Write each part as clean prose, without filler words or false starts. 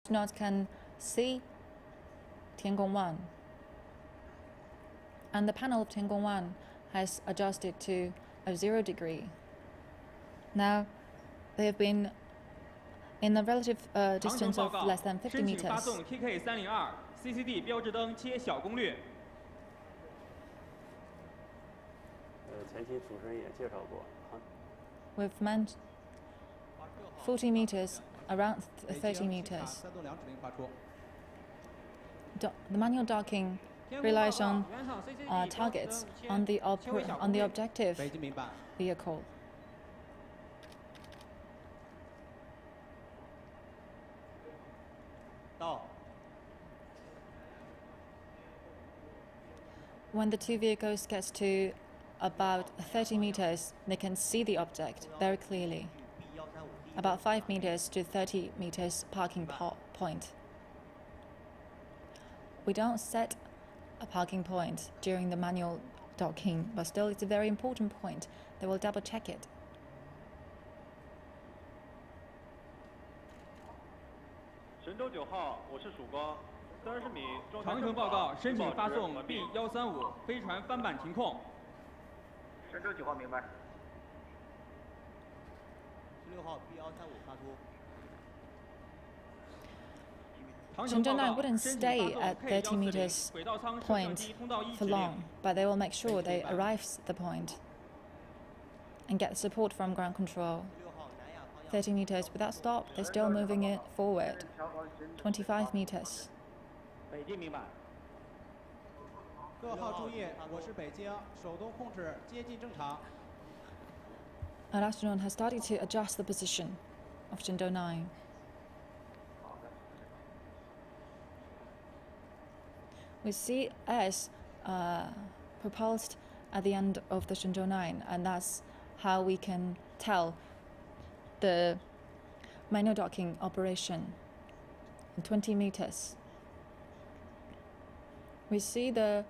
astronauts can see Tiangong 1. And the panel of Tiangong 1 has adjusted to a 0 degree. Now, they have been in a relative distance of less than 50 meters. CCD 标志灯切小攻略。前期主持人也介绍过。We've meant 40 meters, around 30 meters. The manual docking relies on targets on the objective vehicle. When the two vehicles get to about 30 meters, they can see the object very clearly. About 5 meters to 30 meters parking point. We don't set a parking point during the manual docking, but still it's a very important point. They will double check it. 神舟9号，我是曙光，30米。长城报告，申请发送 B135飞船翻板停控。神舟9号明白。16号 B135发出。 Shenzhou 9 wouldn't stay at 30 meters point for long, but they will make sure they arrive at the point and get support from ground control. 30 meters without stop, they're still moving it forward. 25 meters. 北京明白。各号注意，我是北京，手动控制接近正常。 An astronaut has started to adjust the position of Shenzhou 9. We see us propulsed at the end of the Shenzhou 9, and that's how we can tell the manual docking operation in 20 meters. We see the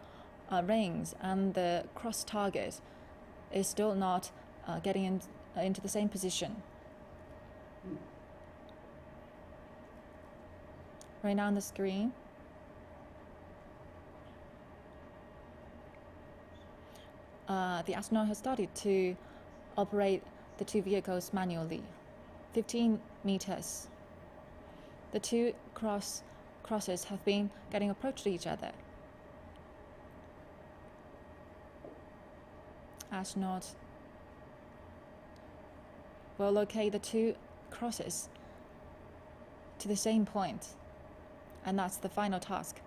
rings, and the cross target is still not getting into the same position. Right now on the screen, the astronaut has started to operate the two vehicles manually. 15 meters. The two crosses have been getting approached to each other. Astronaut will locate the two crosses to the same point, and that's the final task.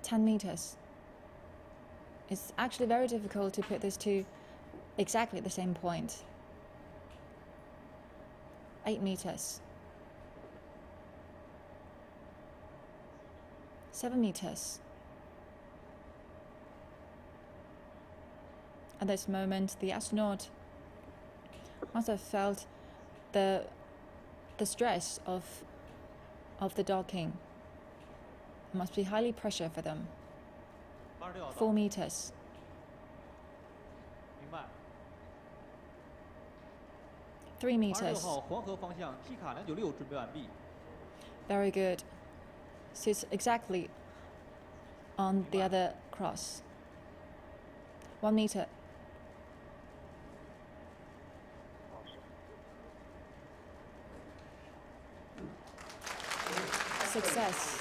10 meters. It's actually very difficult to put these two exactly at the same point. 8 meters. 7 meters. At this moment, the astronaut must have felt the stress of the docking. It must be highly pressure for them. 4 meters. 明白。 3 meters. 26号黄河方向 T 卡296准备完毕。 Very good. Sits exactly on the other cross. 1 meter. Success.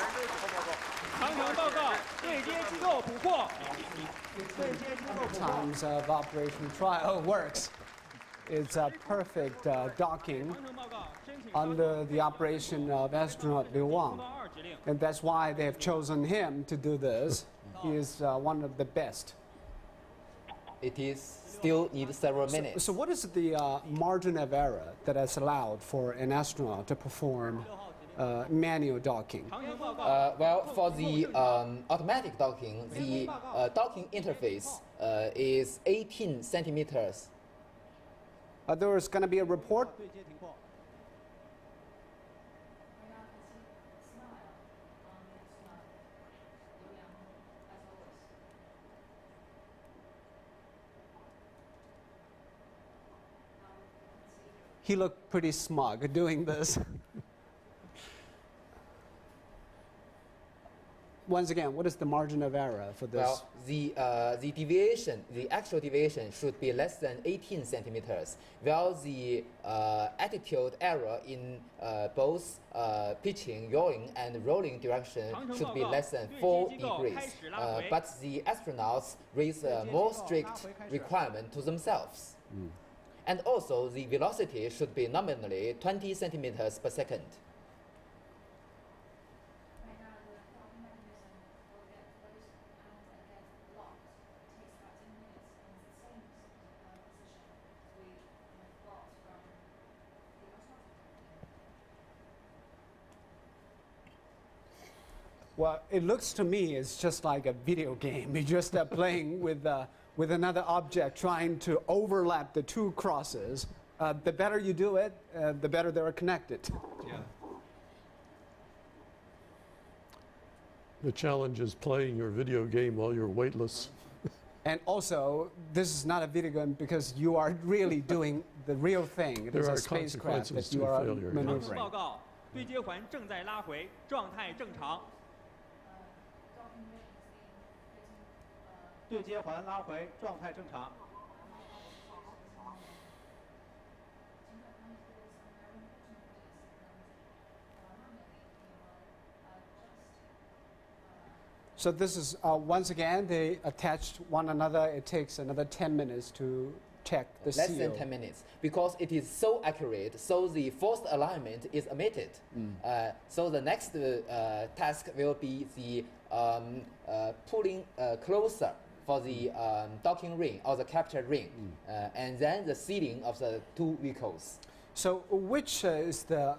长城报告，对接机构捕获。对接机构捕获。 Times of operation trial works. It's a perfect docking under the operation of astronaut Liu Wang. And that's why they have chosen him to do this. He is one of the best. It is still need several minutes. So what is the margin of error that is allowed for an astronaut to perform manual docking? Well, for the automatic docking, the docking interface is 18 centimeters. There is going to be a report. he looked pretty smug doing this. Once again, what is the margin of error for this? Well, the deviation, the actual deviation should be less than 18 centimeters, while the attitude error in both pitching, yawing, and rolling direction should be less than 4 degrees. But the astronauts raise a more strict requirement to themselves. And also, the velocity should be nominally 20 centimeters per second. Well, it looks to me it's just like a video game. You're just playing with another object, trying to overlap the two crosses. The better you do it, the better they're connected. Yeah. The challenge is playing your video game while you're weightless. And also, this is not a video game because you are really doing the real thing. It is a spacecraft that you are maneuvering. 对接环正在拉回，状态正常。对接环拉回，状态正常。 So this is, once again, they attached one another. It takes another 10 minutes to check the seal. Less than 10 minutes, because it is so accurate, so the forced alignment is omitted. So the next task will be the pulling closer for the docking ring or the capture ring, and then the sealing of the two vehicles. So which is the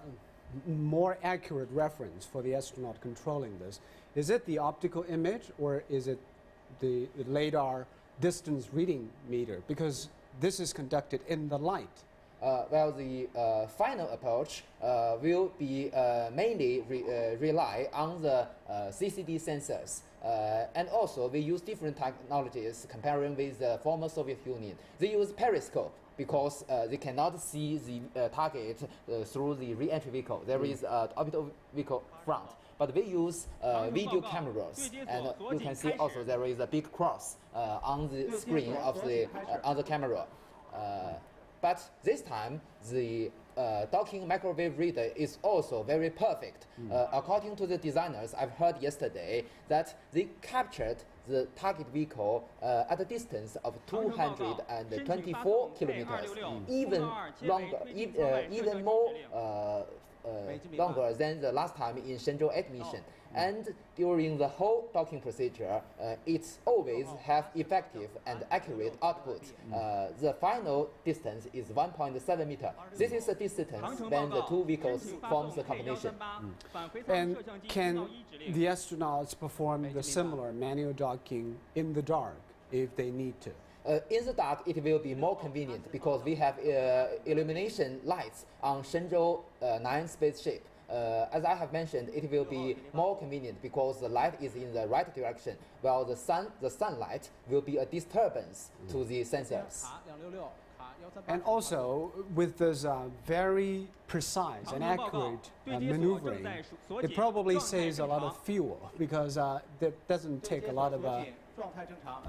more accurate reference for the astronaut controlling this? Is it the optical image or is it the radar distance reading meter? Because this is conducted in the light. Well, the final approach will be mainly rely on the CCD sensors. And also, we use different technologies comparing with the former Soviet Union. They use periscope because they cannot see the target through the re-entry vehicle. There is an orbital vehicle front. But we use video cameras, and you can see also there is a big cross on the screen of the on the camera. But this time, the docking microwave reader is also very perfect. According to the designers, I've heard yesterday that they captured the target vehicle at a distance of 224 kilometers, even longer, even more longer than the last time in Shenzhou 8 mission. And during the whole docking procedure, it's always have effective and accurate output. The final distance is 1.7 meters. This is the distance when the two vehicles forms the combination. And can the astronauts perform the similar manual docking in the dark if they need to? In the dark, it will be more convenient because we have illumination lights on Shenzhou 9 spaceship. As I have mentioned, it will be more convenient because the light is in the right direction, while the sunlight will be a disturbance to the sensors. And also, with this very precise and accurate maneuvering, it probably saves a lot of fuel because that doesn't take a lot of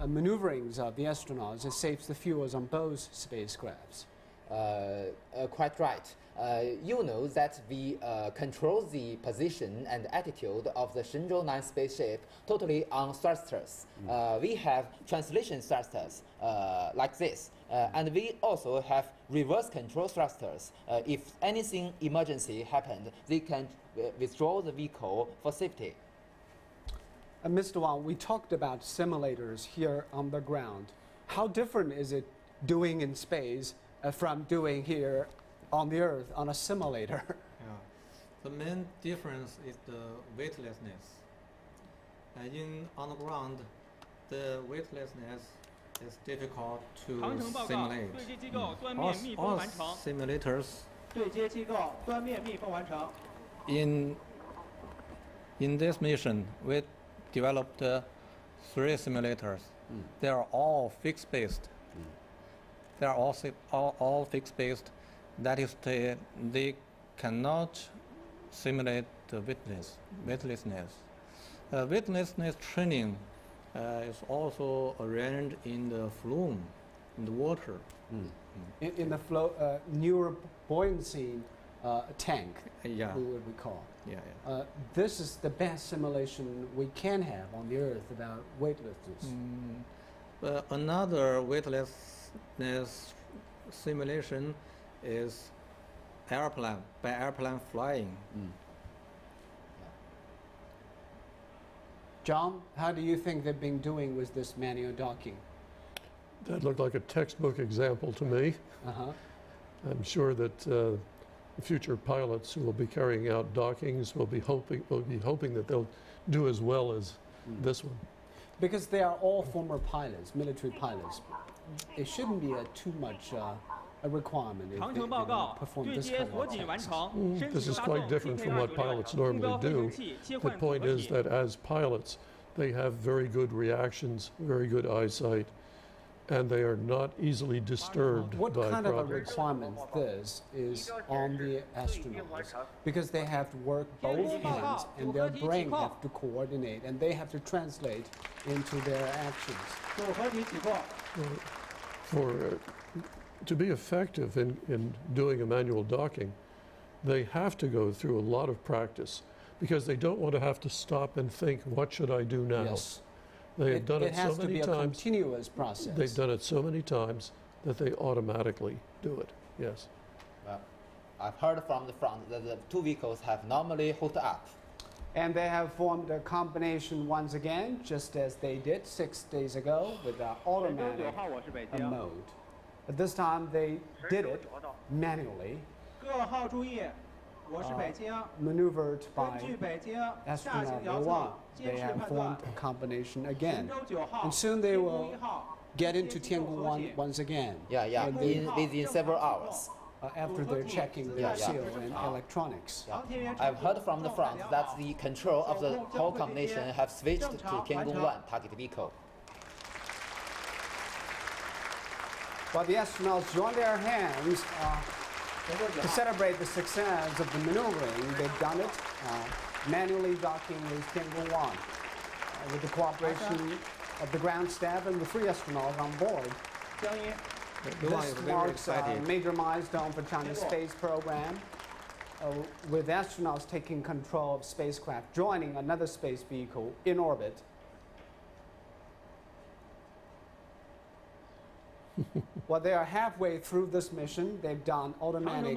maneuverings of the astronauts. It saves the fuels on both spacecrafts. Quite right. You know that we control the position and attitude of the Shenzhou 9 spaceship totally on thrusters. We have translation thrusters like this, and we also have reverse control thrusters. If anything emergency happened, they can withdraw the vehicle for safety. Mr. Wang, we talked about simulators here on the ground. How different is it doing in space from doing here on the Earth on a simulator? Yeah. The main difference is the weightlessness. On the ground, the weightlessness is difficult to simulate. All simulators in this mission, we developed 3 simulators. They are all fixed-based. They are all fixed-based, That is, they cannot simulate the weightlessness. Weightlessness training is also arranged in the flume, in the water. In the neural buoyancy tank, Yeah. what we call. Yeah. This is the best simulation we can have on the Earth about weightlessness. Another weightlessness simulation is airplane flying. John, how do you think they've been doing with this manual docking? That looked like a textbook example to me. I'm sure that the future pilots who will be carrying out dockings will be hoping that they'll do as well as this one. Because they are all former pilots, military pilots. It shouldn't be too much a requirement if they perform this kind of tasks. This is quite different from what pilots normally do. The point is that as pilots, they have very good reactions, very good eyesight, and they are not easily disturbed What by kind of a problems. requirement this is on the astronauts? Because they have to work both hands and their brain have to coordinate and they have to translate into their actions. To be effective in doing a manual docking, they have to go through a lot of practice because they don't want to have to stop and think, what should I do now? Yes. They have done it so has to many be a times. continuous process. They've done it so many times that they automatically do it. Yes. Well, I've heard from the front that the two vehicles have normally hooked up. And they have formed a combination once again, just as they did 6 days ago with the automatic mode. But this time they did it manually, maneuvered by astronaut Liu Wang. They have formed a combination again. And soon they will get into Tiangong 1 once again. Yeah, within several hours. After they're checking their seal and electronics. I've heard from the front that the control of the whole combination have switched to Tiangong 1 target vehicle. While the astronauts join their hands to celebrate the success of the maneuvering, they've done it manually docking with Tiangong 1 with the cooperation of the ground staff and the 3 astronauts on board. This marks a major milestone for China's space program, with astronauts taking control of spacecraft, joining another space vehicle in orbit. Well, they are halfway through this mission. They've done automatic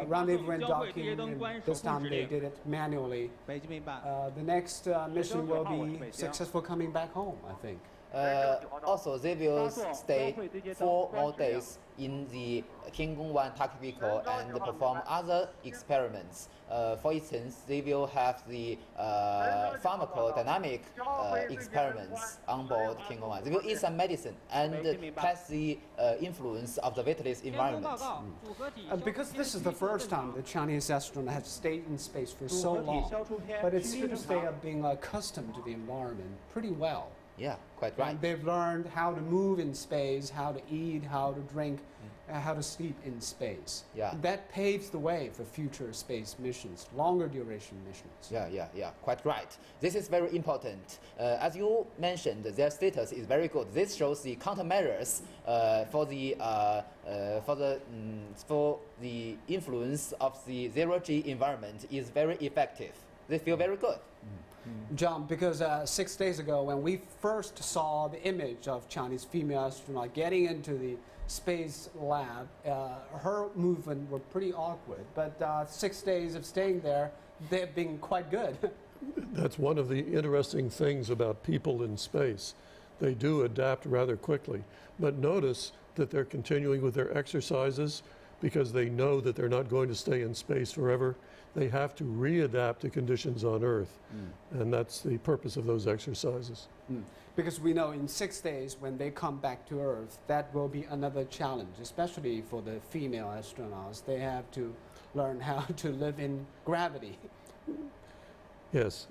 rendezvous and docking, and this time they did it manually. The next mission will be successful coming back home, I think. Also, they will stay 4 more days in the Tiangong 1 target vehicle and perform other experiments. For instance, they will have the pharmacodynamic experiments on board Tiangong 1. They will eat some medicine and test the influence of the weightless environment. Because this is the first time the Chinese astronauts have stayed in space for so long, but it seems they are being accustomed to the environment pretty well. Yeah, quite right. And they've learned how to move in space, how to eat, how to drink, how to sleep in space. Yeah. That paves the way for future space missions, longer duration missions. Yeah, quite right. This is very important. As you mentioned, their status is very good. This shows the countermeasures for the influence of the zero-G environment is very effective. They feel very good. John, because 6 days ago when we first saw the image of Chinese female astronaut getting into the space lab, her movement were pretty awkward, but 6 days of staying there, they've been quite good. That's one of the interesting things about people in space. They do adapt rather quickly, but notice that they're continuing with their exercises because they know that they're not going to stay in space forever. They have to readapt to conditions on Earth, and that's the purpose of those exercises. Because we know in 6 days when they come back to Earth, that will be another challenge, especially for the female astronauts. They have to learn how to live in gravity. Yes,